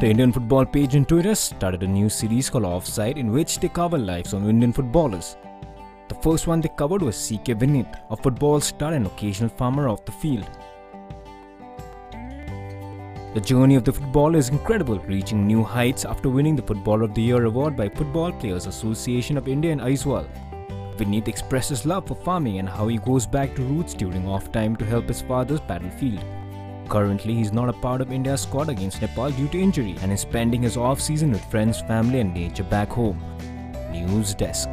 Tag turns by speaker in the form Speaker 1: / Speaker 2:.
Speaker 1: The Indian football page on Twitter started a new series called Offside, in which they cover lives of Indian footballers. The first one they covered was CK Vineeth, a football star and occasional farmer off the field. The journey of the footballer is incredible, reaching new heights after winning the Footballer of the Year award by Football Players Association of India and Istore. Vineeth expresses love for farming and how he goes back to roots during off time to help his father's battlefield. Currently, he is not a part of India's squad against Nepal due to injury and is spending his off-season with friends, family and nature back home. NYOOOZ Desk.